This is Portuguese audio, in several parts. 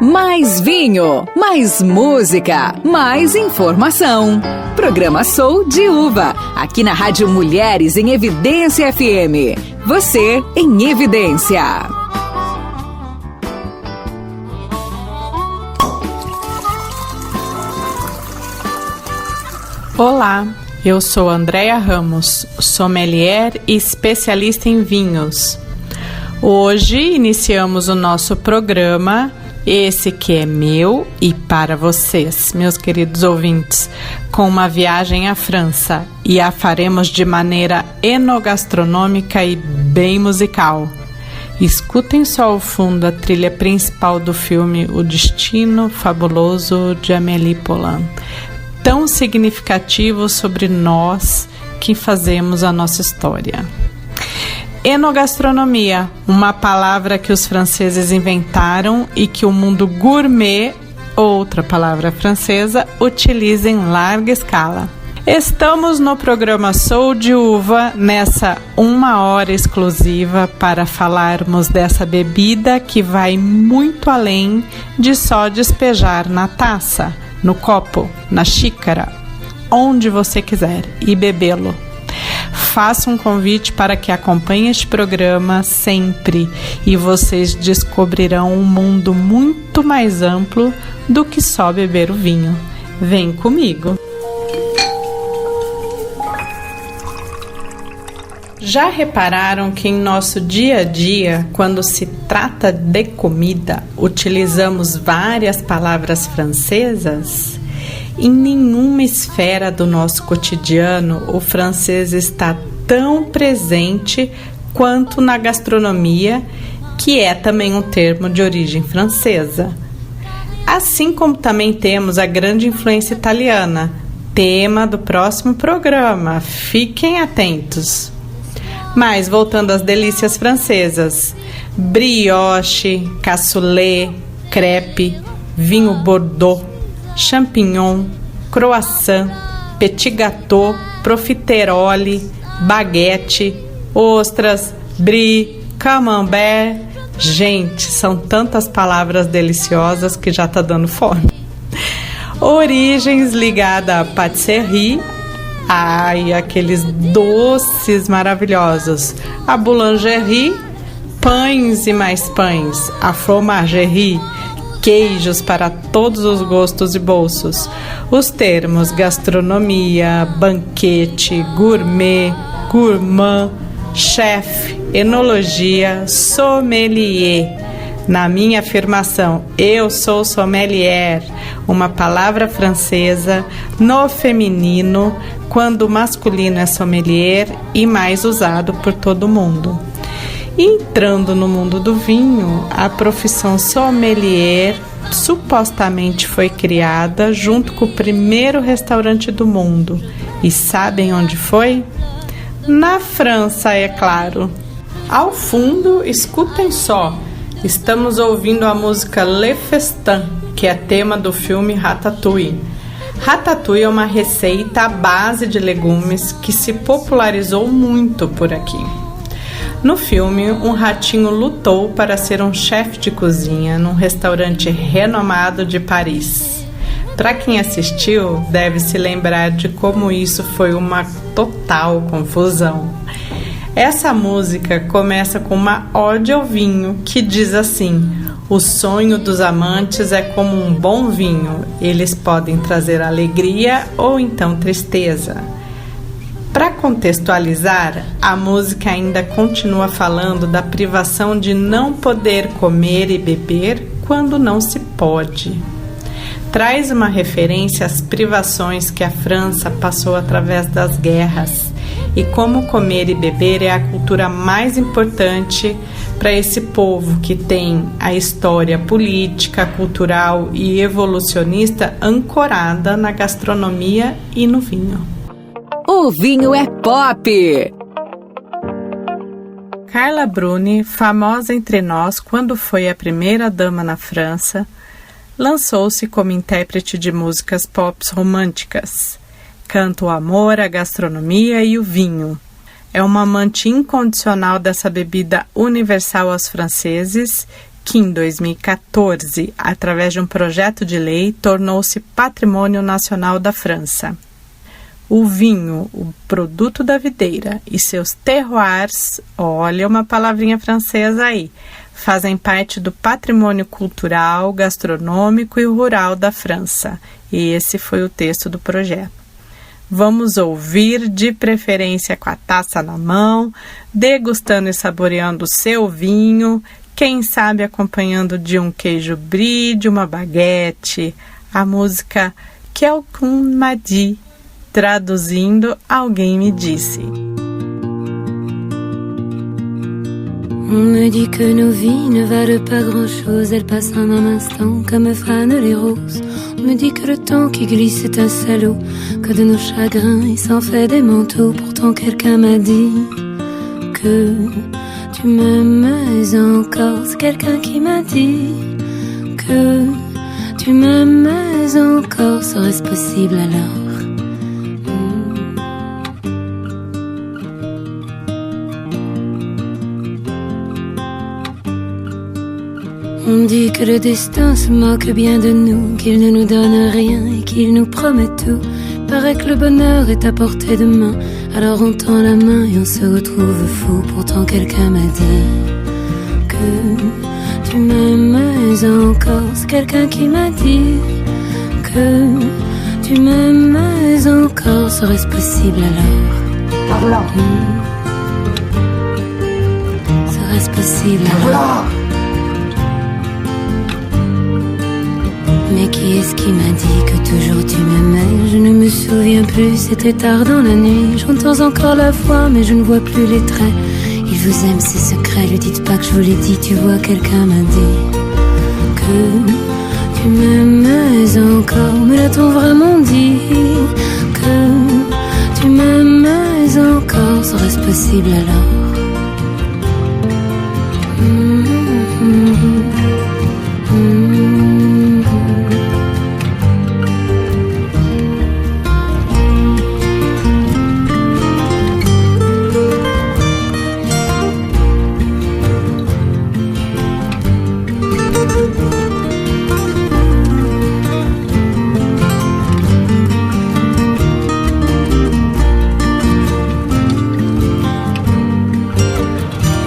Mais vinho, mais música, mais informação. Programa Sou de Uva, aqui na Rádio Mulheres em Evidência FM. Você em Evidência. Olá, eu sou Andréia Ramos, sommelier e especialista em vinhos. Hoje iniciamos o nosso programa, esse que é meu e para vocês, meus queridos ouvintes, com uma viagem à França, e a faremos de maneira enogastronômica e bem musical. Escutem só ao fundo a trilha principal do filme O Destino Fabuloso de Amélie Poulain, tão significativo sobre nós que fazemos a nossa história. Enogastronomia, uma palavra que os franceses inventaram e que o mundo gourmet, outra palavra francesa, utiliza em larga escala. Estamos no programa Sou de Uva, nessa 1 hora exclusiva para falarmos dessa bebida que vai muito além de só despejar na taça, no copo, na xícara, onde você quiser e bebê-lo. Faço um convite para que acompanhe este programa sempre e vocês descobrirão um mundo muito mais amplo do que só beber o vinho. Vem comigo! Já repararam que em nosso dia a dia, quando se trata de comida, utilizamos várias palavras francesas? Em nenhuma esfera do nosso cotidiano o francês está tão presente quanto na gastronomia, que é também um termo de origem francesa. Assim como também temos a grande influência italiana, tema do próximo programa. Fiquem atentos. Mas voltando às delícias francesas: brioche, cassoulet, crepe, vinho Bordeaux, champignon, croissant, petit gâteau, profiterole, baguete, ostras, brie, camembert. Gente, são tantas palavras deliciosas que já tá dando fome. Origens ligada à pâtisserie, aqueles doces maravilhosos. A boulangerie, pães e mais pães. A fromagerie, queijos para todos os gostos e bolsos. Os termos gastronomia, banquete, gourmet, gourmand, chef, enologia, sommelier. Na minha afirmação, eu sou sommelier, uma palavra francesa no feminino, quando o masculino é sommelier e mais usado por todo mundo. Entrando no mundo do vinho, a profissão sommelier supostamente foi criada junto com o primeiro restaurante do mundo. E sabem onde foi? Na França, é claro. Ao fundo, escutem só, estamos ouvindo a música Le Festin, que é tema do filme Ratatouille. Ratatouille é uma receita à base de legumes que se popularizou muito por aqui. No filme, um ratinho lutou para ser um chefe de cozinha num restaurante renomado de Paris. Para quem assistiu, deve se lembrar de como isso foi uma total confusão. Essa música começa com uma ode ao vinho que diz assim: o sonho dos amantes é como um bom vinho, eles podem trazer alegria ou então tristeza. Para contextualizar, a música ainda continua falando da privação de não poder comer e beber quando não se pode. Traz uma referência às privações que a França passou através das guerras e como comer e beber é a cultura mais importante para esse povo que tem a história política, cultural e evolucionista ancorada na gastronomia e no vinho. O vinho é pop! Carla Bruni, famosa entre nós quando foi a primeira dama na França, lançou-se como intérprete de músicas pop românticas. Canta o amor, a gastronomia e o vinho. É uma amante incondicional dessa bebida universal aos franceses que em 2014, através de um projeto de lei, tornou-se Patrimônio Nacional da França. O vinho, o produto da videira, e seus terroirs, olha uma palavrinha francesa aí, fazem parte do patrimônio cultural, gastronômico e rural da França. E esse foi o texto do projeto. Vamos ouvir, de preferência com a taça na mão, degustando e saboreando o seu vinho, quem sabe acompanhando de um queijo brie, de uma baguete, a música Quelqu'un m'a dit, traduzindo, alguém me disse. On me dit que nos vies ne valent pas grand-chose, elles passent en un instant comme fanent les roses. On me dit que le temps qui glisse est un salaud, que de nos chagrins il s'en fait des manteaux. Pourtant quelqu'un m'a dit que tu m'aimes encore. C'est quelqu'un qui m'a dit que tu m'aimes encore. Serait-ce possible alors? On dit que le destin se moque bien de nous, qu'il ne nous donne rien et qu'il nous promet tout. Paraît que le bonheur est à portée de main, alors on tend la main et on se retrouve fou. Pourtant quelqu'un m'a dit que tu m'aimes encore. C'est quelqu'un qui m'a dit que tu m'aimes encore. Serait-ce possible alors? Serait-ce possible alors? Mais qui est-ce qui m'a dit que toujours tu m'aimais? Je ne me souviens plus, c'était tard dans la nuit. J'entends encore la voix, mais je ne vois plus les traits. Il vous aime, c'est secret, lui dites pas que je vous l'ai dit. Tu vois, quelqu'un m'a dit que tu m'aimais encore. Me l'a-t-on vraiment dit que tu m'aimais encore? Serait-ce possible alors?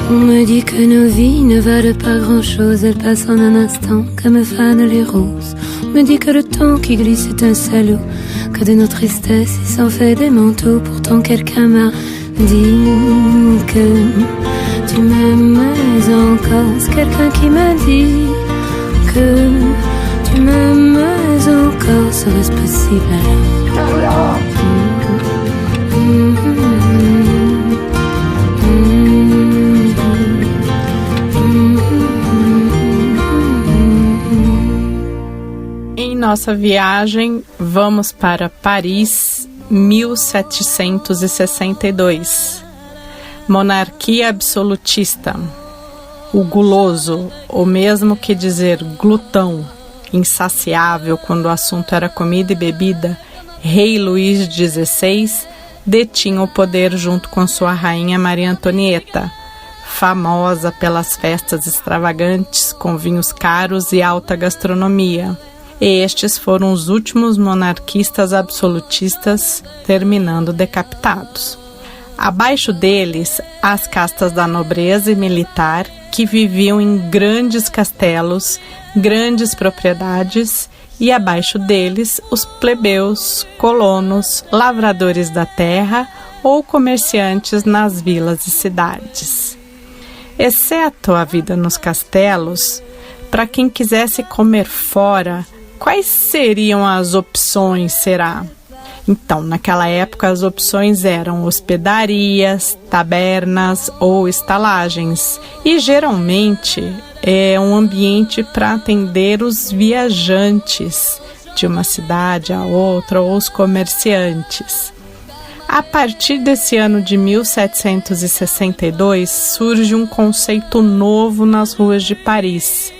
On me dit que nos vies ne valent pas grand-chose, elles passent en un instant comme fanent les roses. On me dit que le temps qui glisse est un salaud, que de nos tristesses il s'en fait des manteaux. Pourtant quelqu'un m'a dit que tu m'aimes encore. C'est quelqu'un qui m'a dit que tu m'aimes encore. Serait-ce possible alors? Em nossa viagem, vamos para Paris, 1762. Monarquia absolutista. O guloso, ou mesmo que dizer glutão, insaciável quando o assunto era comida e bebida, rei Luís XVI detinha o poder junto com sua rainha Maria Antonieta, famosa pelas festas extravagantes com vinhos caros e alta gastronomia. Estes foram os últimos monarquistas absolutistas, terminando decapitados. Abaixo deles, as castas da nobreza e militar, que viviam em grandes castelos, grandes propriedades, e abaixo deles, os plebeus, colonos, lavradores da terra ou comerciantes nas vilas e cidades. Exceto a vida nos castelos, para quem quisesse comer fora, quais seriam as opções, será? Então, naquela época, as opções eram hospedarias, tabernas ou estalagens. E, geralmente, é um ambiente para atender os viajantes de uma cidade a outra ou os comerciantes. A partir desse ano de 1762, surge um conceito novo nas ruas de Paris.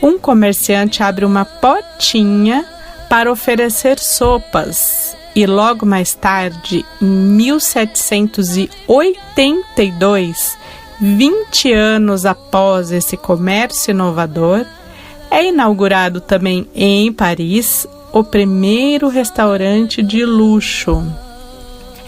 Um comerciante abre uma portinha para oferecer sopas e logo mais tarde, em 1782, 20 anos após esse comércio inovador, é inaugurado também em Paris o primeiro restaurante de luxo.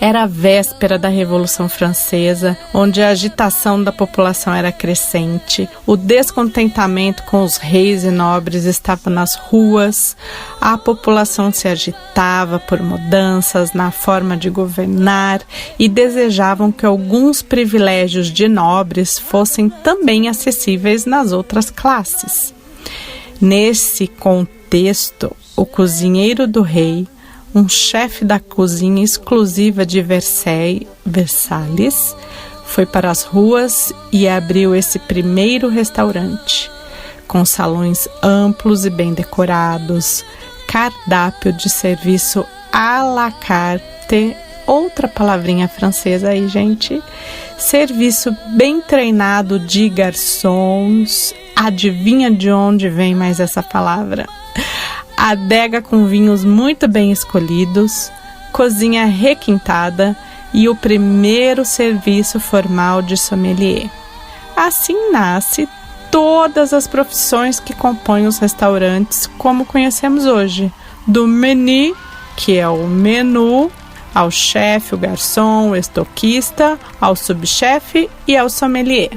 Era a véspera da Revolução Francesa, onde a agitação da população era crescente, o descontentamento com os reis e nobres estava nas ruas, a população se agitava por mudanças na forma de governar e desejavam que alguns privilégios de nobres fossem também acessíveis nas outras classes. Nesse contexto, o cozinheiro do rei, um chefe da cozinha exclusiva de Versalhes, foi para as ruas e abriu esse primeiro restaurante, com salões amplos e bem decorados, cardápio de serviço à la carte, outra palavrinha francesa aí, gente, serviço bem treinado de garçons. Adivinha de onde vem mais essa palavra? Adega com vinhos muito bem escolhidos, cozinha requintada e o primeiro serviço formal de sommelier. Assim nasce todas as profissões que compõem os restaurantes como conhecemos hoje, do menu, que é o menu, ao chefe, o garçom, o estoquista, ao subchefe e ao sommelier.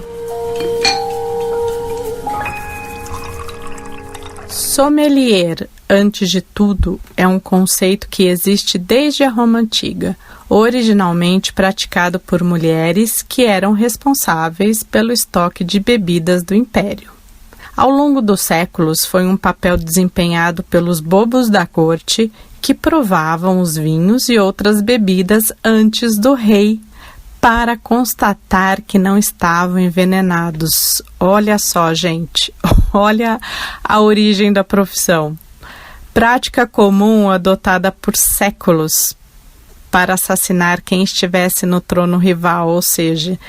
Sommelier, antes de tudo, é um conceito que existe desde a Roma Antiga, originalmente praticado por mulheres que eram responsáveis pelo estoque de bebidas do Império. Ao longo dos séculos, foi um papel desempenhado pelos bobos da corte que provavam os vinhos e outras bebidas antes do rei, para constatar que não estavam envenenados. Olha só, gente, olha a origem da profissão. Prática comum adotada por séculos para assassinar quem estivesse no trono rival, ou seja,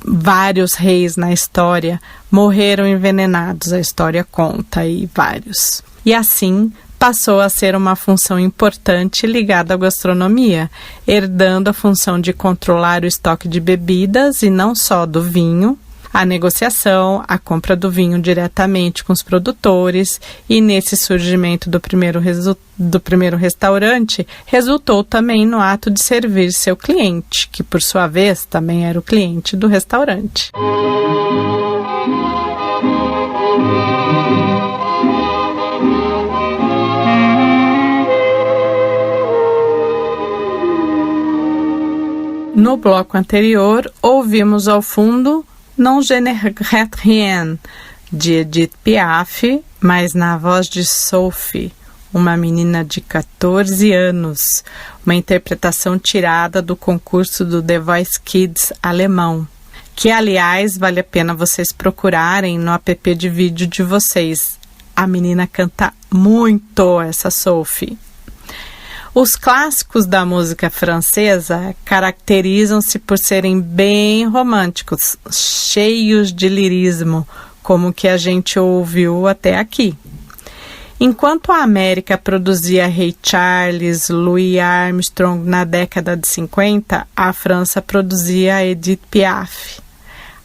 vários reis na história morreram envenenados, a história conta aí vários. E assim passou a ser uma função importante ligada à gastronomia, herdando a função de controlar o estoque de bebidas e não só do vinho, a negociação, a compra do vinho diretamente com os produtores, e nesse surgimento do primeiro restaurante, resultou também no ato de servir seu cliente, que por sua vez também era o cliente do restaurante. No bloco anterior, ouvimos ao fundo Non je ne regrette rien, de Edith Piaf, mas na voz de Sophie, uma menina de 14 anos, uma interpretação tirada do concurso do The Voice Kids alemão, que, aliás, vale a pena vocês procurarem no app de vídeo de vocês. A menina canta muito, essa Sophie. Os clássicos da música francesa caracterizam-se por serem bem românticos, cheios de lirismo, como o que a gente ouviu até aqui. Enquanto a América produzia Ray Charles, Louis Armstrong na década de 50, a França produzia Edith Piaf.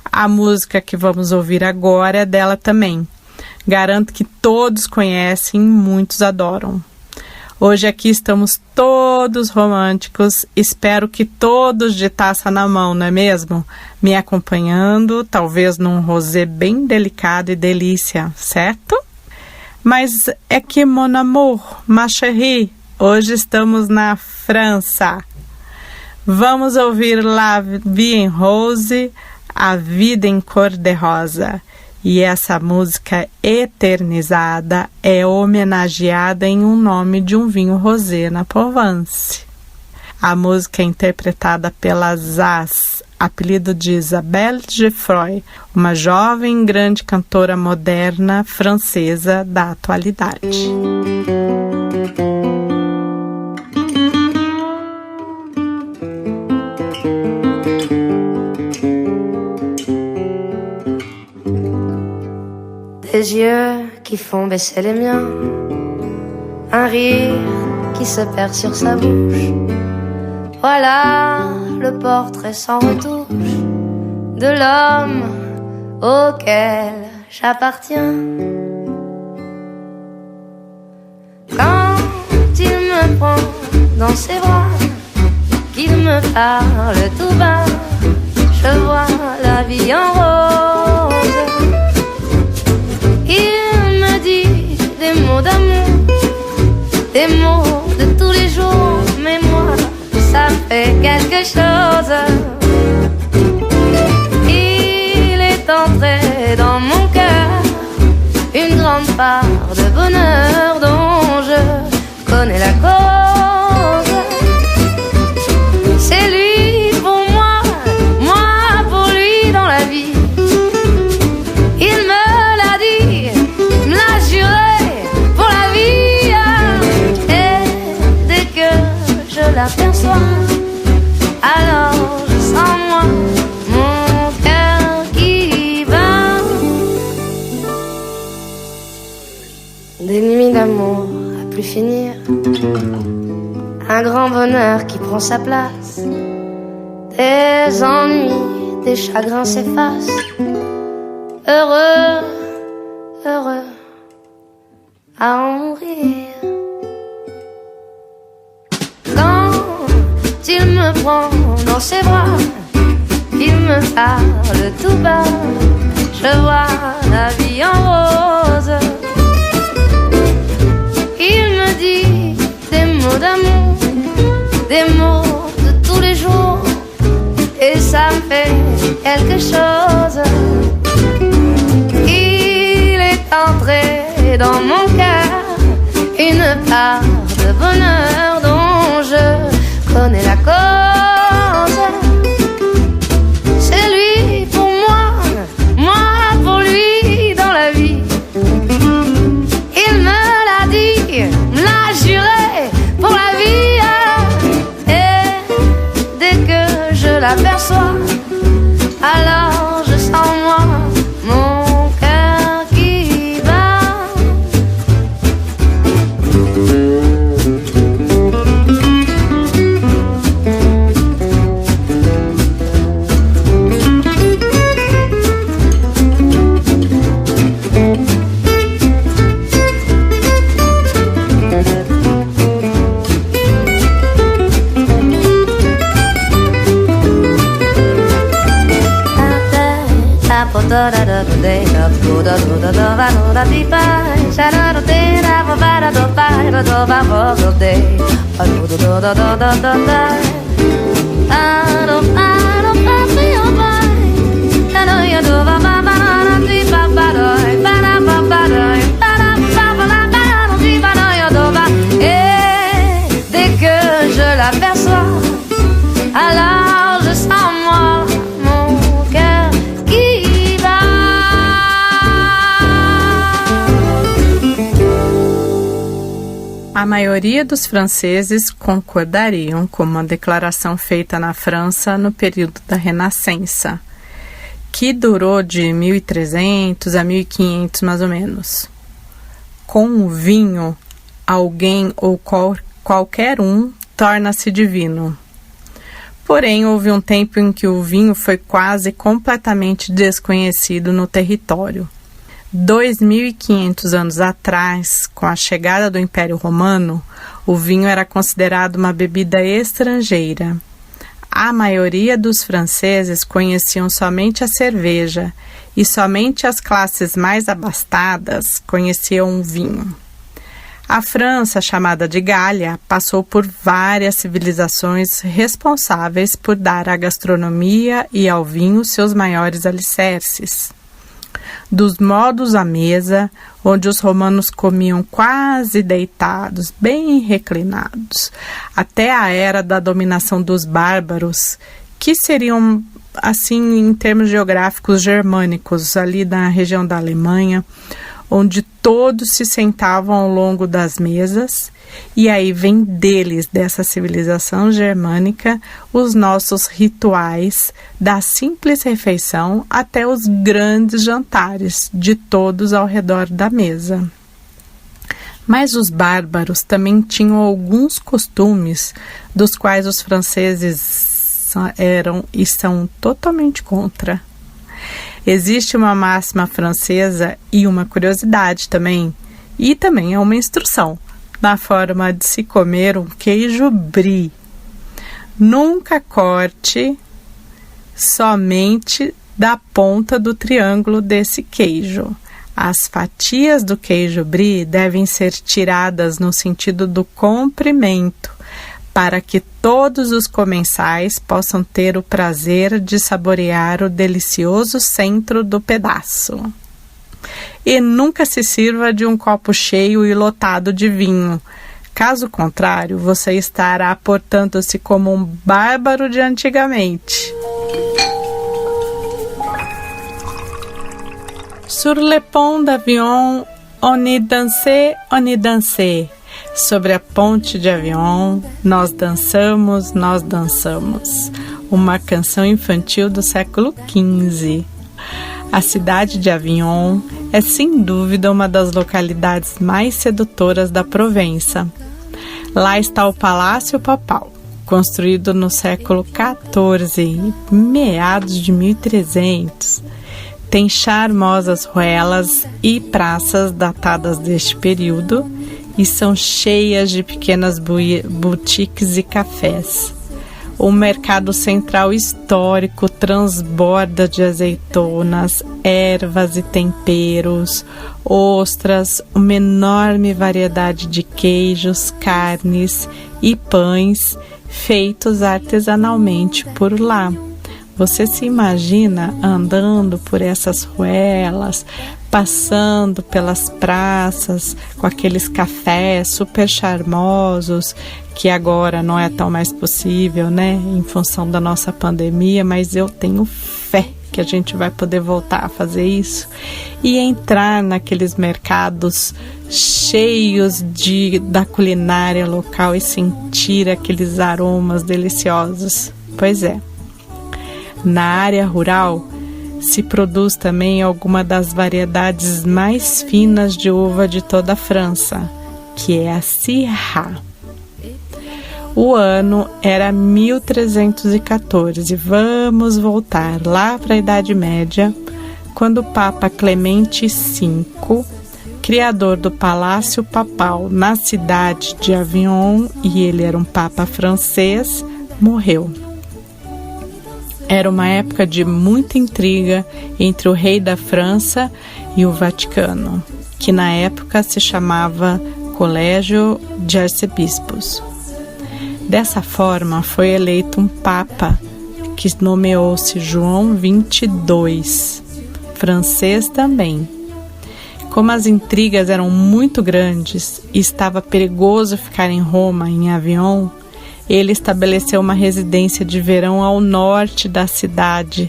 A música que vamos ouvir agora é dela também. Garanto que todos conhecem e muitos adoram. Hoje aqui estamos todos românticos, espero que todos de taça na mão, não é mesmo? Me acompanhando, talvez num rosé bem delicado e delícia, certo? Mas é que, mon amour, ma chérie, hoje estamos na França. Vamos ouvir La Vie en Rose, A Vida em Cor-de-Rosa. E essa música eternizada é homenageada em um nome de um vinho rosé na Provence. A música é interpretada pela Zaz, apelido de Isabelle Geoffroy, uma jovem grande cantora moderna francesa da atualidade. Des yeux qui font baisser les miens, un rire qui se perd sur sa bouche. Voilà le portrait sans retouche de l'homme auquel j'appartiens. Quand il me prend dans ses bras, qu'il me parle tout bas, je vois la vie en rose. Il me dit des mots d'amour, des mots de tous les jours, mais moi, ça fait quelque chose. Il est entré dans mon cœur une grande part de bonheur dont je connais la cause. C'est lui pour moi, moi pour lui dans la vie. Il me l'a dit, me l'a juré pour la vie. Et dès que je l'aperçois, alors je sens moi mon cœur qui bat. Des nuits d'amour à plus finir, un grand bonheur qui prend sa place. Des ennuis, des chagrins s'effacent. Heureux, heureux à en mourir. Quand il me prend dans ses bras, il me parle tout bas, je vois la vie en rose. Il me dit des mots d'amour, des mots de tous les jours, et ça me fait quelque chose. Il est entré dans mon cœur une part de bonheur dont je connais la cause. C'est lui pour moi, moi pour lui dans la vie. Il me l'a dit, me l'a juré pour la vie. Et dès que je l'aperçois, alors je sens moi mon cœur qui bat. Et dès que je l'aperçois, alors je sens moi mon cœur qui bat. A maioria dos franceses concordariam com uma declaração feita na França no período da Renascença, que durou de 1300 a 1500 mais ou menos. Com o vinho, alguém ou qualquer um torna-se divino. Porém, houve um tempo em que o vinho foi quase completamente desconhecido no território. 2.500 anos atrás, com a chegada do Império Romano, o vinho era considerado uma bebida estrangeira. A maioria dos franceses conheciam somente a cerveja e somente as classes mais abastadas conheciam o vinho. A França, chamada de Gália, passou por várias civilizações responsáveis por dar à gastronomia e ao vinho seus maiores alicerces. Dos modos à mesa, onde os romanos comiam quase deitados, bem reclinados, até a era da dominação dos bárbaros, que seriam, assim, em termos geográficos, germânicos, ali na região da Alemanha, onde todos se sentavam ao longo das mesas, e aí vem deles, dessa civilização germânica, os nossos rituais, da simples refeição até os grandes jantares, de todos ao redor da mesa. Mas os bárbaros também tinham alguns costumes dos quais os franceses eram e são totalmente contra. Existe uma máxima francesa e uma curiosidade também, e também é uma instrução, na forma de se comer um queijo brie. Nunca corte somente da ponta do triângulo desse queijo. As fatias do queijo brie devem ser tiradas no sentido do comprimento, para que todos os comensais possam ter o prazer de saborear o delicioso centro do pedaço. E nunca se sirva de um copo cheio e lotado de vinho. Caso contrário, você estará portando-se como um bárbaro de antigamente. Sur le pont d'Avion, on y dansait. Sobre a ponte de Avion, nós dançamos. Uma canção infantil do século XV. A cidade de Avignon é sem dúvida uma das localidades mais sedutoras da Provença. Lá está o Palácio Papal, construído no século XIV, meados de 1300. Tem charmosas ruelas e praças datadas deste período e são cheias de pequenas boutiques e cafés. O mercado central histórico transborda de azeitonas, ervas e temperos, ostras, uma enorme variedade de queijos, carnes e pães feitos artesanalmente por lá. Você se imagina andando por essas ruelas, passando pelas praças, com aqueles cafés super charmosos, que agora não é tão mais possível, né, em função da nossa pandemia, mas eu tenho fé que a gente vai poder voltar a fazer isso e entrar naqueles mercados cheios da culinária local e sentir aqueles aromas deliciosos. Pois é. Na área rural, se produz também alguma das variedades mais finas de uva de toda a França, que é a Syrah. O ano era 1314. Vamos voltar lá para a Idade Média, quando o Papa Clemente V, criador do Palácio Papal na cidade de Avignon, e ele era um papa francês, morreu. Era uma época de muita intriga entre o rei da França e o Vaticano, que na época se chamava Colégio de Arcebispos. Dessa forma, foi eleito um papa que nomeou-se João XXII, francês também. Como as intrigas eram muito grandes e estava perigoso ficar em Roma, em Avignon, ele estabeleceu uma residência de verão ao norte da cidade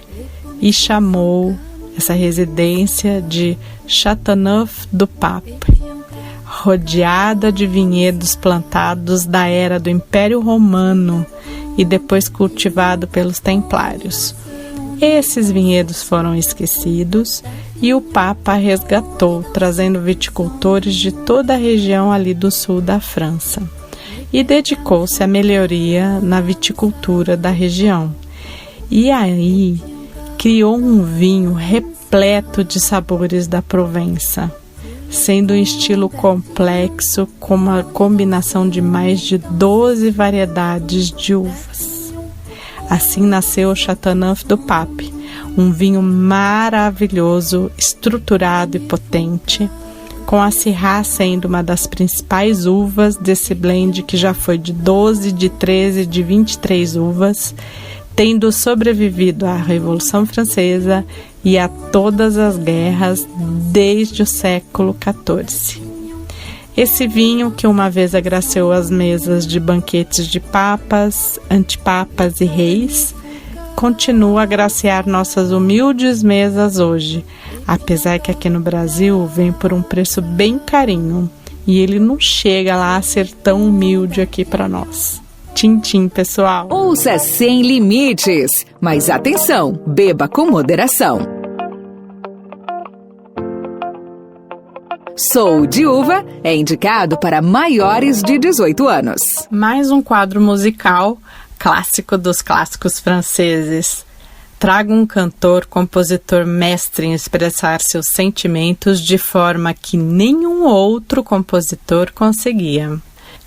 e chamou essa residência de Châteauneuf-du-Pape, rodeada de vinhedos plantados da era do Império Romano e depois cultivado pelos templários. Esses vinhedos foram esquecidos e o Papa resgatou, trazendo viticultores de toda a região ali do sul da França, e dedicou-se à melhoria na viticultura da região. E aí criou um vinho repleto de sabores da Provença, sendo um estilo complexo com uma combinação de mais de 12 variedades de uvas. Assim nasceu o Châteauneuf-du-Pape, um vinho maravilhoso, estruturado e potente, com a Syrah sendo uma das principais uvas desse blend que já foi de 12, de 13, de 23 uvas, tendo sobrevivido à Revolução Francesa e a todas as guerras desde o século XIV. Esse vinho, que uma vez agraciou as mesas de banquetes de papas, antipapas e reis, continua a agraciar nossas humildes mesas hoje, apesar que aqui no Brasil vem por um preço bem carinho e ele não chega lá a ser tão humilde aqui para nós. Tchim, tchim, pessoal! Ouça sem limites, mas atenção, beba com moderação. Sou de Uva é indicado para maiores de 18 anos. Mais um quadro musical clássico dos clássicos franceses. trago um cantor, compositor mestre em expressar seus sentimentos de forma que nenhum outro compositor conseguia.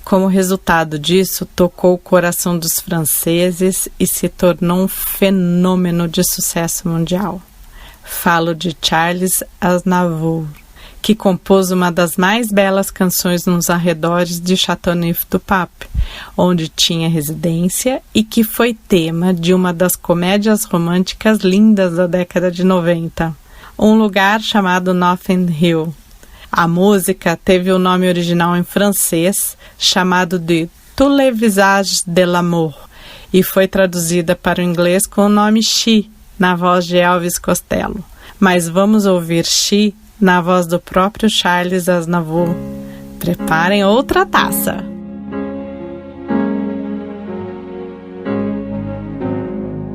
Como resultado disso, tocou o coração dos franceses e se tornou um fenômeno de sucesso mundial. Falo de Charles Aznavour, que compôs uma das mais belas canções nos arredores de Châteauneuf-du-Pape, onde tinha residência e que foi tema de uma das comédias românticas lindas da década de 90, um lugar chamado Notting Hill. A música teve o nome original em francês, chamado de Tous les visages de l'amour, e foi traduzida para o inglês com o nome She, na voz de Elvis Costello. Mas vamos ouvir She na voz do próprio Charles Aznavour. Preparem outra taça.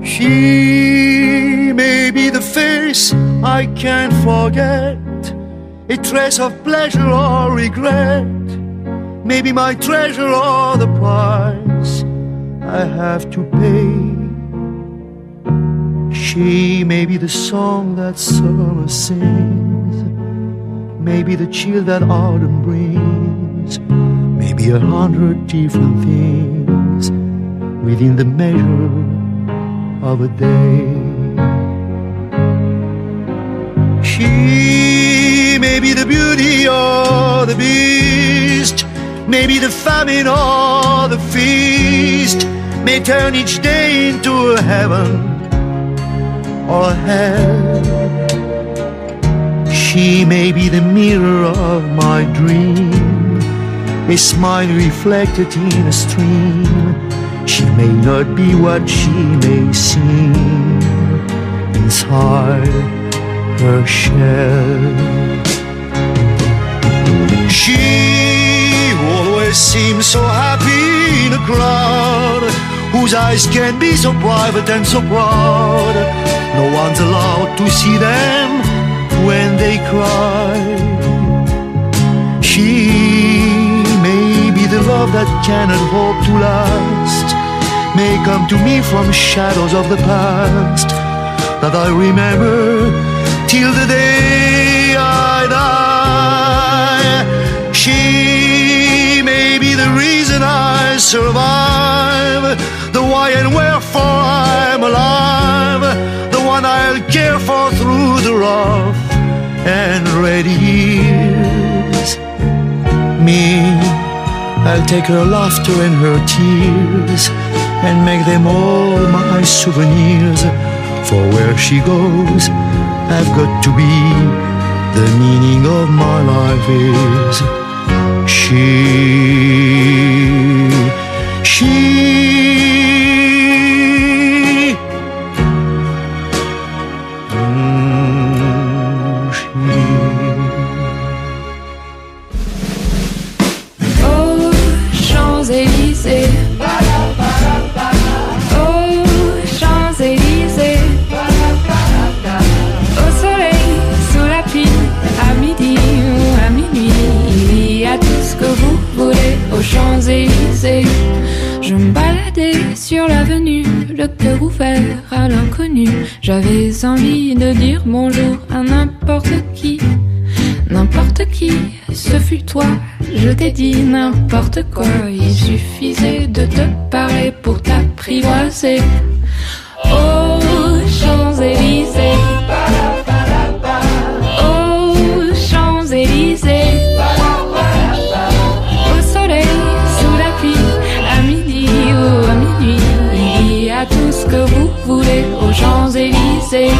She may be the face I can't forget, a trace of pleasure or regret, maybe my treasure or the price I have to pay. She may be the song that summer sings, maybe the chill that autumn brings, maybe 100 different things within the measure of a day. She may be the beauty or the beast, maybe the famine or the feast, may turn each day into a heaven or a hell. She may be the mirror of my dream, a smile reflected in a stream. She may not be what she may seem inside her shell. She always seems so happy in a crowd, whose eyes can be so private and so proud. No one's allowed to see them when they cry. She may be the love that cannot hope to last, may come to me from shadows of the past that I remember till the day I die. She may be the reason I survive, the why and wherefore I'm alive, the one I'll care for through the rough and ready years. Me, I'll take her laughter and her tears and make them all my souvenirs. For where she goes, I've got to be. The meaning of my life is Oh, Champs-Élysées. Oh, Champs-Élysées. Au soleil, sous la pluie, à midi ou à minuit, il y a tout ce que vous voulez aux Champs-Élysées. Je me baladais sur l'avenue, le cœur ouvert à l'inconnu. J'avais envie de dire bonjour à n'importe qui. N'importe qui, ce fut toi, je t'ai dit n'importe quoi. Il suffisait de te parler pour t'apprivoiser. Oh, Champs-Élysées. Oh, Champs-Élysées. Au soleil, sous la pluie, à midi ou à minuit, il y a tout ce que vous voulez aux Champs-Élysées.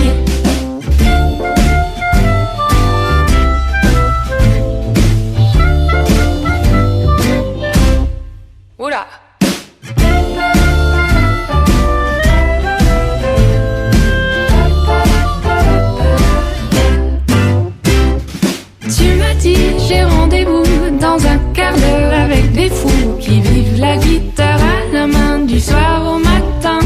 Oula! Tu m'as dit j'ai rendez-vous dans un quart d'heure avec des fous qui vivent la guitare à la main du soir au matin.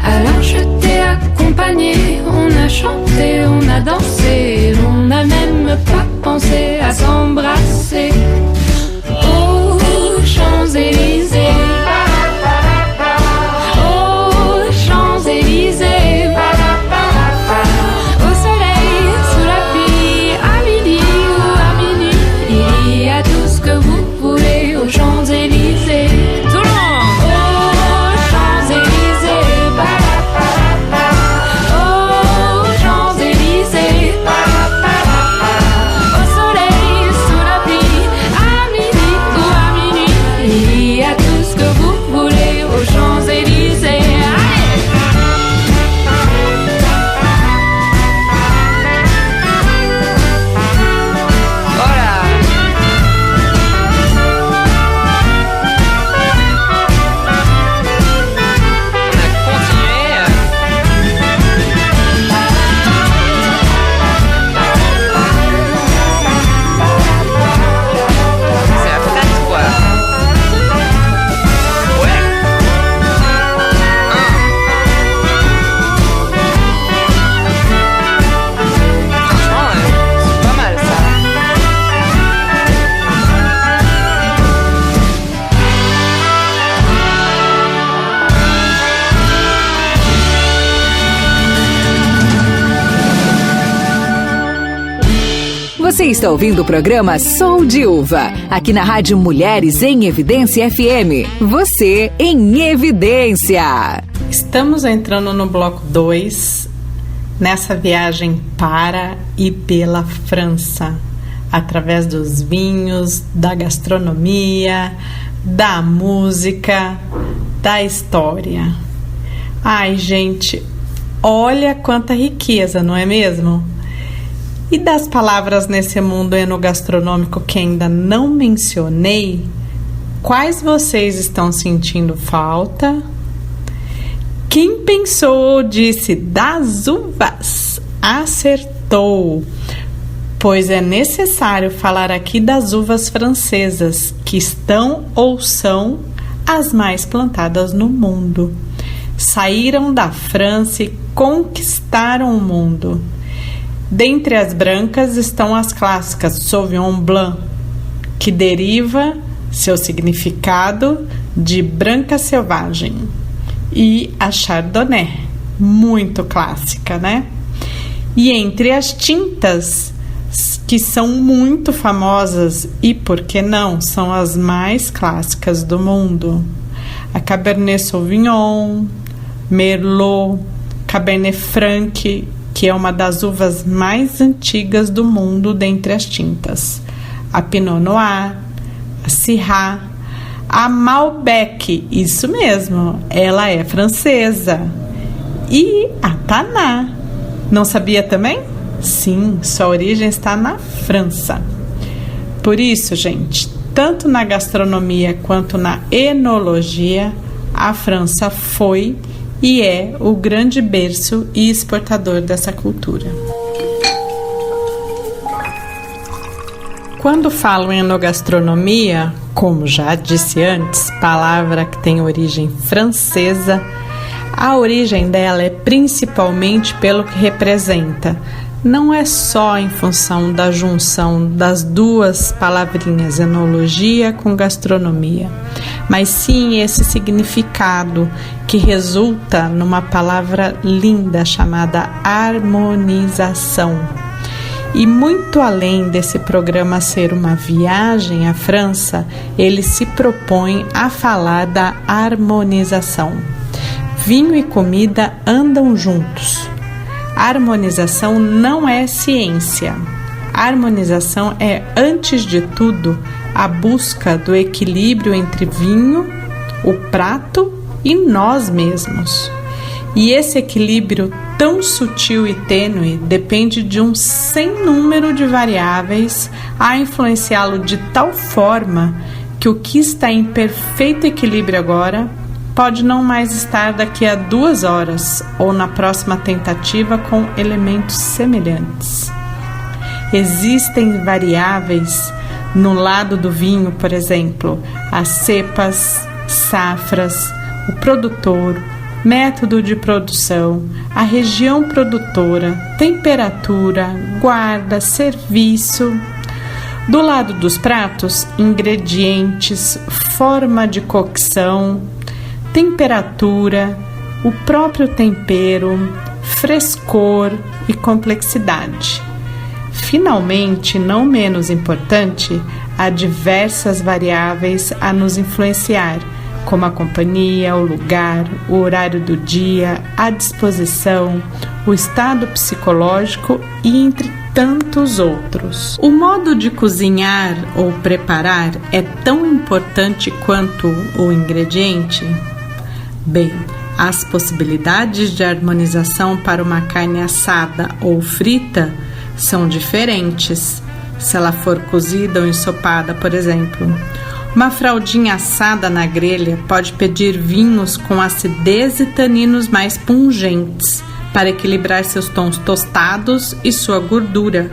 Alors je t'ai accompagné, on a chanté, on a dansé, on n'a même pas pensé à s'embrasser. Oh, Champs-Élysées. Oh, Champs-Élysées. Você está ouvindo o programa Sou de Uva, aqui na Rádio Mulheres em Evidência FM. Você em Evidência. Estamos entrando no bloco 2, nessa viagem para e pela França, através dos vinhos, da gastronomia, da música, da história. Ai, gente, olha quanta riqueza, não é mesmo? E das palavras nesse mundo enogastronômico que ainda não mencionei, quais vocês estão sentindo falta? Quem pensou ou disse das uvas, acertou, pois é necessário falar aqui das uvas francesas, que estão ou são as mais plantadas no mundo. Saíram da França e conquistaram o mundo. Dentre as brancas estão as clássicas Sauvignon Blanc, que deriva seu significado de branca selvagem, e a Chardonnay, muito clássica, né? E entre as tintas, que são muito famosas e, por que não, são as mais clássicas do mundo, a Cabernet Sauvignon, Merlot, Cabernet Franc, que é uma das uvas mais antigas do mundo dentre as tintas, a Pinot Noir, a Syrah, a Malbec, isso mesmo, ela é francesa, e a Tannat. Não sabia também? Sim, sua origem está na França. Por isso, gente, tanto na gastronomia quanto na enologia, a França foi e é o grande berço e exportador dessa cultura. Quando falo em enogastronomia, como já disse antes, palavra que tem origem francesa, a origem dela é principalmente pelo que representa. Não é só em função da junção das duas palavrinhas, enologia com gastronomia, mas sim esse significado que resulta numa palavra linda chamada harmonização. E muito além desse programa ser uma viagem à França, ele se propõe a falar da harmonização. Vinho e comida andam juntos. A harmonização não é ciência. A harmonização é, antes de tudo, a busca do equilíbrio entre vinho, o prato e nós mesmos. E esse equilíbrio tão sutil e tênue depende de um sem número de variáveis a influenciá-lo de tal forma que o que está em perfeito equilíbrio agora pode não mais estar daqui a 2 horas ou na próxima tentativa com elementos semelhantes. Existem variáveis no lado do vinho, por exemplo, as cepas, safras, o produtor, método de produção, a região produtora, temperatura, guarda, serviço. Do lado dos pratos, ingredientes, forma de cocção, temperatura, o próprio tempero, frescor e complexidade. Finalmente, não menos importante, há diversas variáveis a nos influenciar, como a companhia, o lugar, o horário do dia, a disposição, o estado psicológico e entre tantos outros. O modo de cozinhar ou preparar é tão importante quanto o ingrediente? Bem, as possibilidades de harmonização para uma carne assada ou frita são diferentes, se ela for cozida ou ensopada, por exemplo. Uma fraldinha assada na grelha pode pedir vinhos com acidez e taninos mais pungentes para equilibrar seus tons tostados e sua gordura,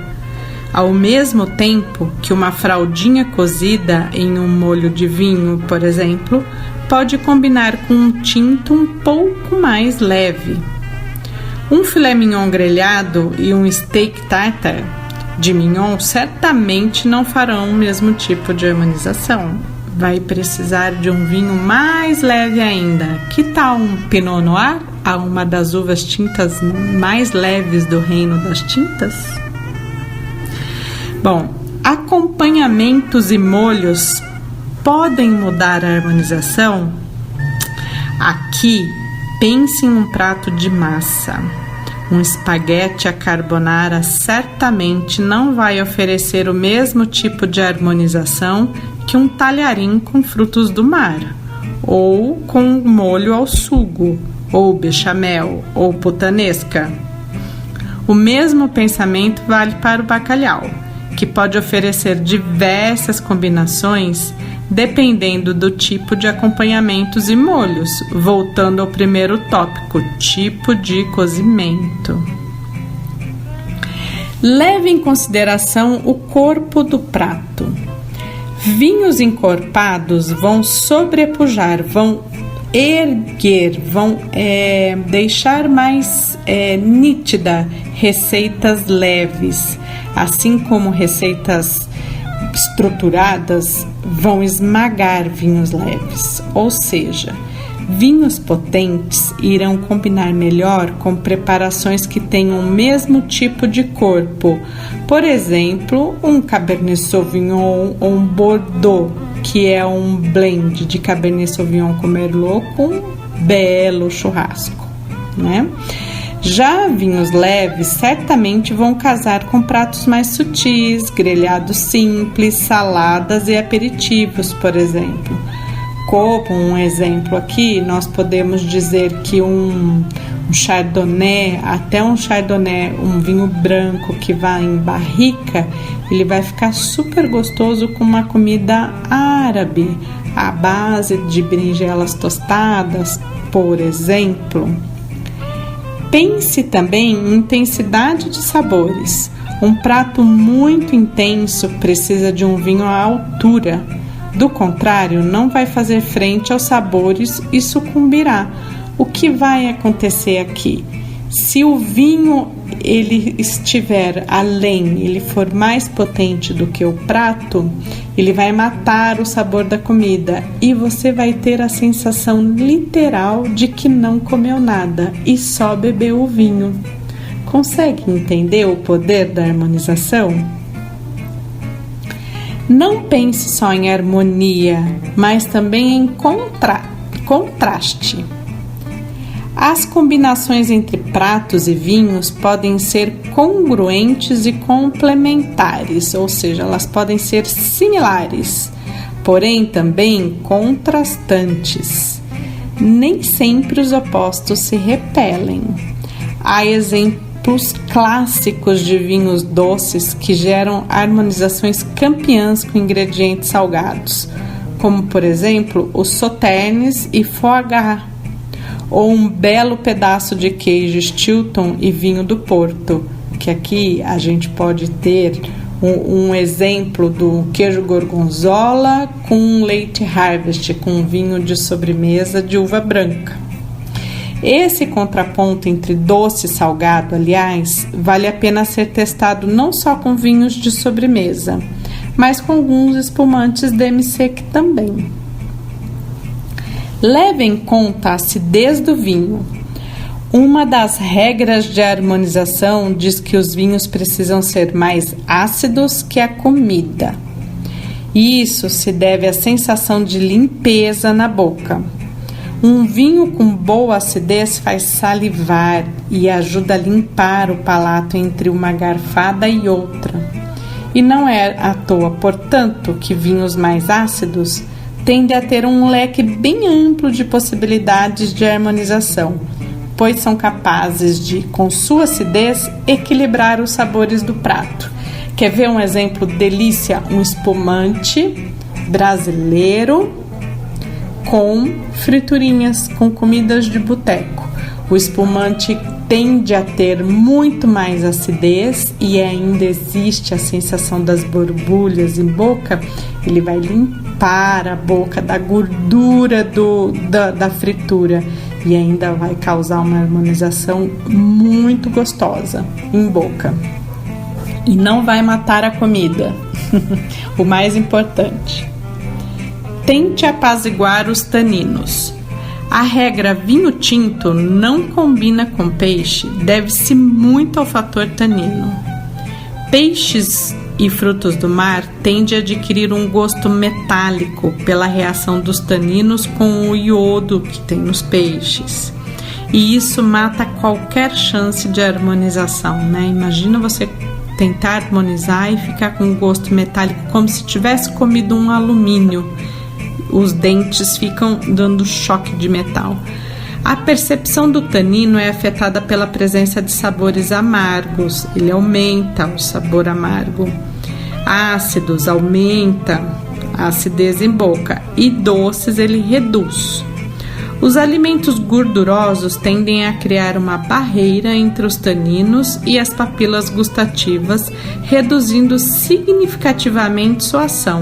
ao mesmo tempo que uma fraldinha cozida em um molho de vinho, por exemplo, pode combinar com um tinto um pouco mais leve. Um filé mignon grelhado e um steak tartare de mignon certamente não farão o mesmo tipo de harmonização. Vai precisar de um vinho mais leve ainda. Que tal um Pinot Noir, uma das uvas tintas mais leves do reino das tintas? Bom, acompanhamentos e molhos podem mudar a harmonização? Aqui, pense em um prato de massa. Um espaguete à carbonara certamente não vai oferecer o mesmo tipo de harmonização que um talharim com frutos do mar, ou com molho ao sugo, ou bechamel, ou putanesca. O mesmo pensamento vale para o bacalhau, que pode oferecer diversas combinações dependendo do tipo de acompanhamentos e molhos, voltando ao primeiro tópico, tipo de cozimento. Leve em consideração o corpo do prato. Vinhos encorpados vão sobrepujar, vão erguer, vão deixar mais nítida receitas leves, assim como receitas estruturadas vão esmagar vinhos leves, ou seja, vinhos potentes irão combinar melhor com preparações que tenham o mesmo tipo de corpo, por exemplo, um Cabernet Sauvignon ou um Bordeaux, que é um blend de Cabernet Sauvignon com Merlot com belo churrasco, né? Já vinhos leves certamente vão casar com pratos mais sutis, grelhados simples, saladas e aperitivos, por exemplo. Como um exemplo aqui, nós podemos dizer que um Chardonnay, até um Chardonnay, um vinho branco que vai em barrica, ele vai ficar super gostoso com uma comida árabe, à base de berinjelas tostadas, por exemplo. Pense também em intensidade de sabores. Um prato muito intenso precisa de um vinho à altura. Do contrário, não vai fazer frente aos sabores e sucumbirá. O que vai acontecer aqui? Se o vinho ele estiver além, ele for mais potente do que o prato, ele vai matar o sabor da comida e você vai ter a sensação literal de que não comeu nada e só bebeu o vinho. Consegue entender o poder da harmonização? Não pense só em harmonia, mas também em contraste. As combinações entre pratos e vinhos podem ser congruentes e complementares, ou seja, elas podem ser similares, porém também contrastantes. Nem sempre os opostos se repelem. Há exemplos clássicos de vinhos doces que geram harmonizações campeãs com ingredientes salgados, como por exemplo os sauternes e foie gras, ou um belo pedaço de queijo Stilton e vinho do Porto, que aqui a gente pode ter um exemplo do queijo gorgonzola com leite harvest, com vinho de sobremesa de uva branca. Esse contraponto entre doce e salgado, aliás, vale a pena ser testado não só com vinhos de sobremesa, mas com alguns espumantes demi-sec também. Leve em conta a acidez do vinho. Uma das regras de harmonização diz que os vinhos precisam ser mais ácidos que a comida. Isso se deve à sensação de limpeza na boca. Um vinho com boa acidez faz salivar e ajuda a limpar o palato entre uma garfada e outra. E não é à toa, portanto, que vinhos mais ácidos tendem a ter um leque bem amplo de possibilidades de harmonização, pois são capazes de, com sua acidez, equilibrar os sabores do prato. Quer ver um exemplo delícia? Um espumante brasileiro com friturinhas, com comidas de boteco. O espumante tende a ter muito mais acidez e ainda existe a sensação das borbulhas em boca. Ele vai limpar a boca da gordura da fritura e ainda vai causar uma harmonização muito gostosa em boca. E não vai matar a comida. O mais importante. Tente apaziguar os taninos. A regra vinho tinto não combina com peixe deve-se muito ao fator tanino. Peixes e frutos do mar tende a adquirir um gosto metálico pela reação dos taninos com o iodo que tem nos peixes. E isso mata qualquer chance de harmonização, né? Imagina você tentar harmonizar e ficar com um gosto metálico como se tivesse comido um alumínio. Os dentes ficam dando choque de metal. A percepção do tanino é afetada pela presença de sabores amargos. Ele aumenta o sabor amargo. Ácidos aumenta a acidez em boca e doces ele reduz. Os alimentos gordurosos tendem a criar uma barreira entre os taninos e as papilas gustativas, reduzindo significativamente sua ação.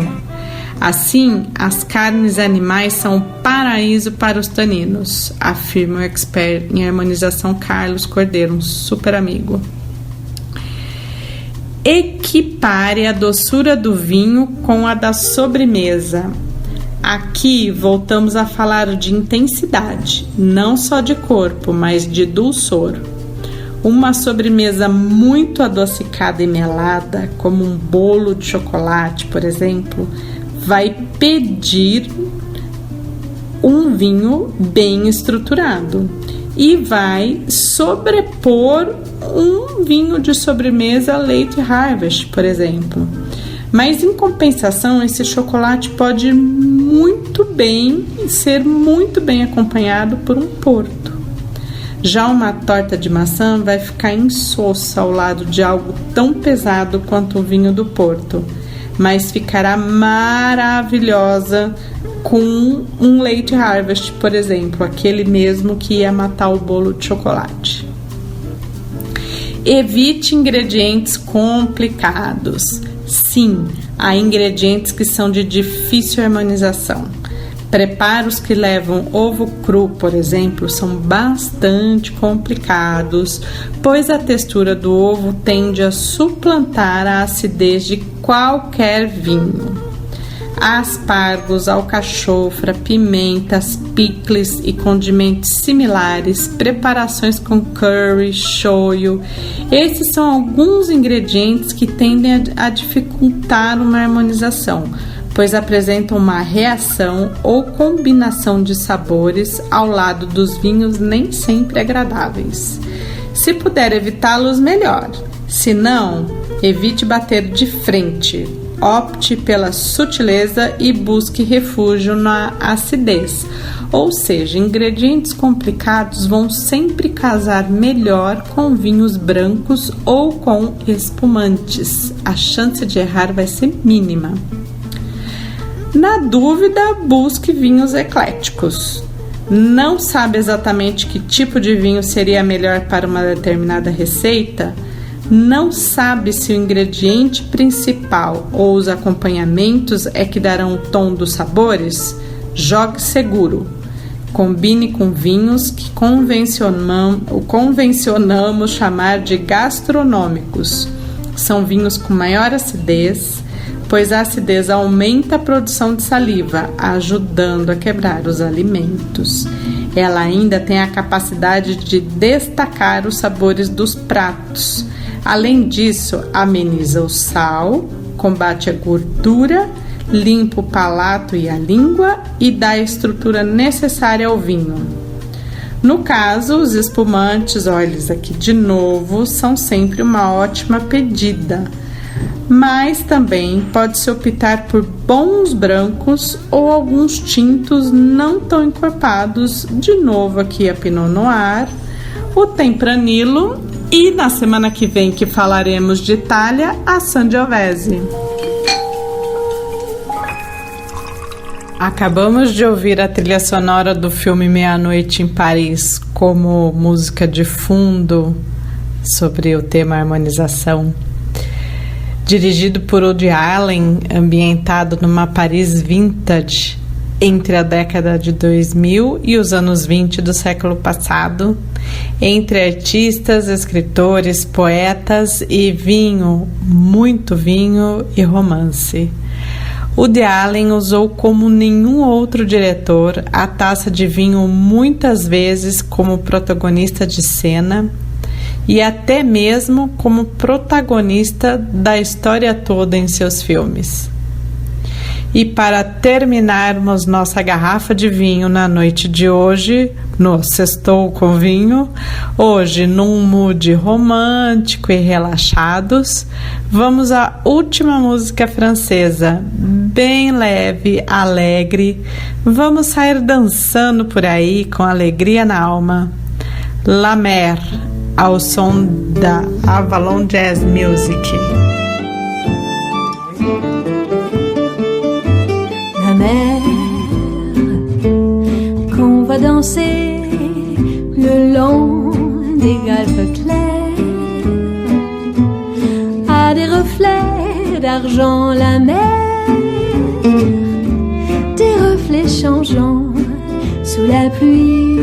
Assim, as carnes animais são um paraíso para os taninos, afirma o expert em harmonização Carlos Cordeiro, um super amigo. Equipare a doçura do vinho com a da sobremesa. Aqui voltamos a falar de intensidade, não só de corpo, mas de dulçor. Uma sobremesa muito adocicada e melada, como um bolo de chocolate, por exemplo, vai pedir um vinho bem estruturado e vai sobrepor um vinho de sobremesa Late Harvest, por exemplo. Mas em compensação, esse chocolate pode ser muito bem acompanhado por um porto. Já uma torta de maçã vai ficar insossa ao lado de algo tão pesado quanto o vinho do Porto, mas ficará maravilhosa com um Late Harvest, por exemplo, aquele mesmo que ia matar o bolo de chocolate. Evite ingredientes complicados. Sim, há ingredientes que são de difícil harmonização. Preparos que levam ovo cru, por exemplo, são bastante complicados, pois a textura do ovo tende a suplantar a acidez de qualquer vinho. Aspargos, alcachofra, pimentas, picles e condimentos similares, preparações com curry, shoyu. Esses são alguns ingredientes que tendem a dificultar uma harmonização, pois apresentam uma reação ou combinação de sabores ao lado dos vinhos nem sempre agradáveis. Se puder evitá-los, melhor. Se não, evite bater de frente. Opte pela sutileza e busque refúgio na acidez. Ou seja, ingredientes complicados vão sempre casar melhor com vinhos brancos ou com espumantes. A chance de errar vai ser mínima. Na dúvida, busque vinhos ecléticos. Não sabe exatamente que tipo de vinho seria melhor para uma determinada receita? Não sabe se o ingrediente principal ou os acompanhamentos é que darão o tom dos sabores? Jogue seguro. Combine com vinhos que convencionamos chamar de gastronômicos. São vinhos com maior acidez, pois a acidez aumenta a produção de saliva, ajudando a quebrar os alimentos. Ela ainda tem a capacidade de destacar os sabores dos pratos. Além disso, ameniza o sal, combate a gordura, limpa o palato e a língua e dá a estrutura necessária ao vinho. No caso, os espumantes, olha eles aqui de novo, são sempre uma ótima pedida. Mas também pode-se optar por bons brancos ou alguns tintos não tão encorpados. De novo aqui a Pinot Noir, o Tempranillo e na semana que vem que falaremos de Itália, a Sangiovese. Acabamos de ouvir a trilha sonora do filme Meia-Noite em Paris como música de fundo sobre o tema harmonização. Dirigido por Woody Allen, ambientado numa Paris vintage entre a década de 2000 e os anos 20 do século passado, entre artistas, escritores, poetas e vinho, muito vinho e romance. Woody Allen usou como nenhum outro diretor a taça de vinho muitas vezes como protagonista de cena, e até mesmo como protagonista da história toda em seus filmes. E para terminarmos nossa garrafa de vinho na noite de hoje, no Sextou com Vinho, hoje num mood romântico e relaxados, vamos à última música francesa, bem leve, alegre. Vamos sair dançando por aí com alegria na alma. La Mer, ao som da Avalon Jazz Music. La mer qu'on va danser le long des golfes clairs, a des reflets d'argent. La mer, des reflets changeants sous la pluie.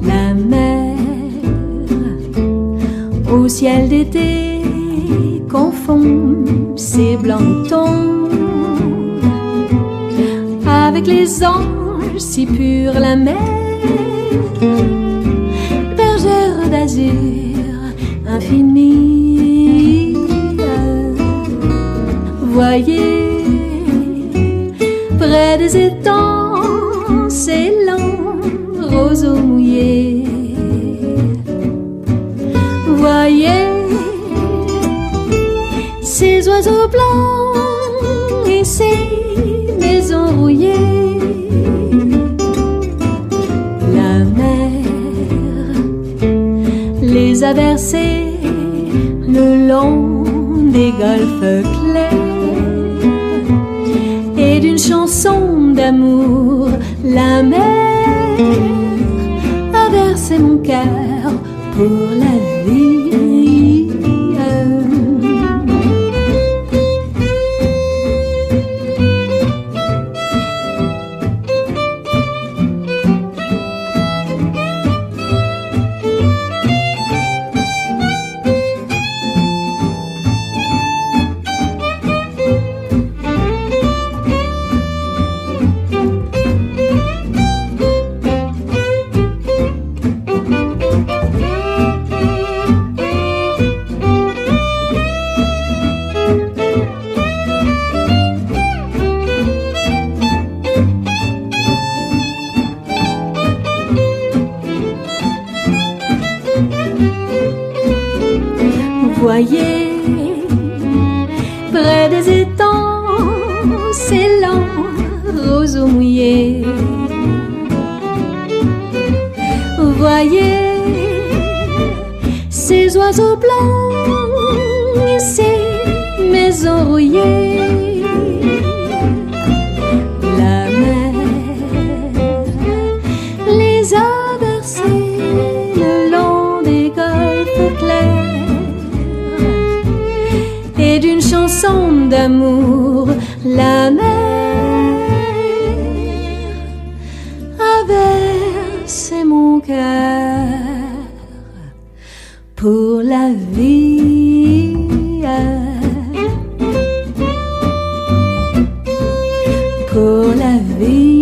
La mer au ciel d'été confond ses blancs tons avec les anges si purs. La mer, bergère d'azur infinie. Voyez, près des étangs, ces lents roseaux mouillés. Voyez, ces oiseaux blancs et ces maisons rouillées. La mer les a versés le long des golfes clairs, et d'une chanson d'amour la mer a versé mon cœur pour la vie. Voyez, près des étangs, ces lents roseaux mouillés. Voyez, ces oiseaux blancs et ces maisons rouillées. La mer les a versés le long des golfes clairs, et d'une chanson d'amour la mer a versé mon cœur pour la vie. Pour la vie.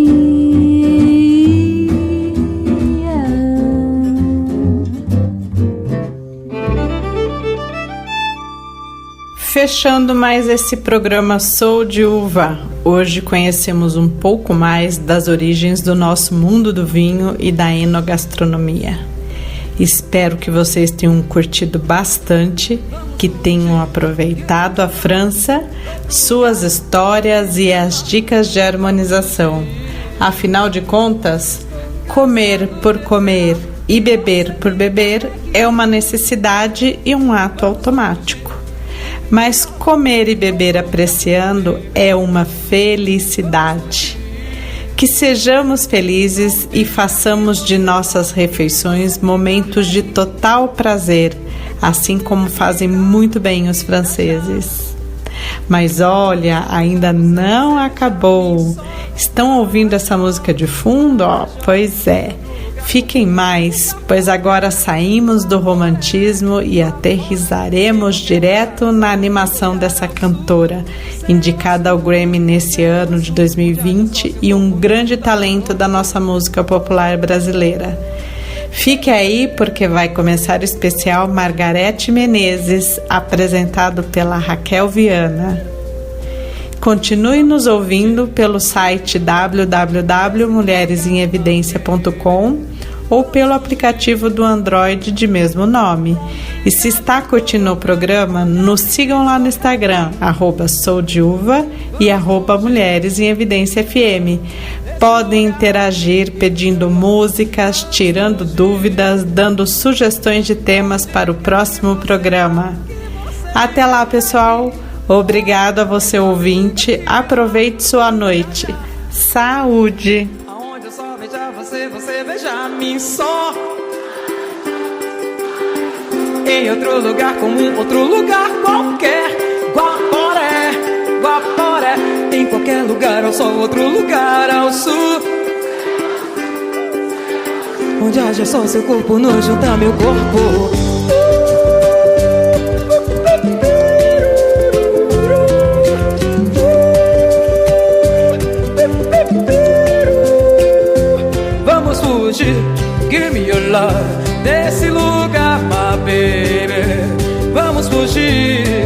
Fechando mais esse programa Sou de Uva, hoje conhecemos um pouco mais das origens do nosso mundo do vinho e da enogastronomia. Espero que vocês tenham curtido bastante, que tenham aproveitado a França, suas histórias e as dicas de harmonização. Afinal de contas, comer por comer e beber por beber é uma necessidade e um ato automático. Mas comer e beber apreciando é uma felicidade. Que sejamos felizes e façamos de nossas refeições momentos de total prazer, assim como fazem muito bem os franceses. Mas olha, ainda não acabou. Estão ouvindo essa música de fundo? Pois é. Fiquem mais, pois agora saímos do romantismo e aterrissaremos direto na animação dessa cantora, indicada ao Grammy nesse ano de 2020 e um grande talento da nossa música popular brasileira. Fique aí porque vai começar o especial Margarete Menezes, apresentado pela Raquel Viana. Continue nos ouvindo pelo site www.mulheresemevidencia.com ou pelo aplicativo do Android de mesmo nome. E se está curtindo o programa, nos sigam lá no Instagram, @soudiuva e @mulheresemevidenciafm. Podem interagir pedindo músicas, tirando dúvidas, dando sugestões de temas para o próximo programa. Até lá, pessoal! Obrigado a você, ouvinte. Aproveite sua noite. Saúde! Aonde eu só beijar você, você beija mim só. Em outro lugar comum, outro lugar qualquer. Guaporé, Guaporé. Em qualquer lugar ao sol, outro lugar ao sul. Onde haja só seu corpo, não junta meu corpo. Give me your love, desse lugar, my baby. Vamos fugir.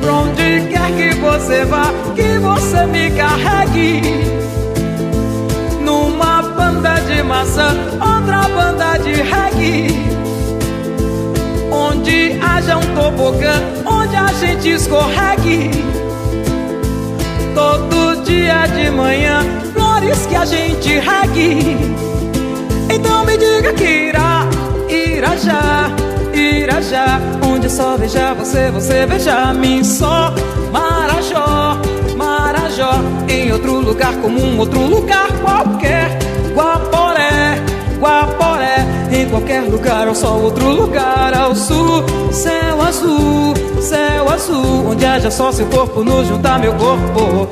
Pra onde quer que você vá, que você me carregue. Numa banda de maçã, outra banda de reggae. Onde haja um tobogã, onde a gente escorregue. Todo dia de manhã, flores que a gente regue. Então me diga que irá já, onde só beijar você, você beija mim só. Marajó, Marajó. Em outro lugar comum, outro lugar qualquer. Guaporé, Guaporé. Em qualquer lugar ao sol, outro lugar ao sul. Céu azul, céu azul. Onde haja só seu corpo, nos juntar meu corpo.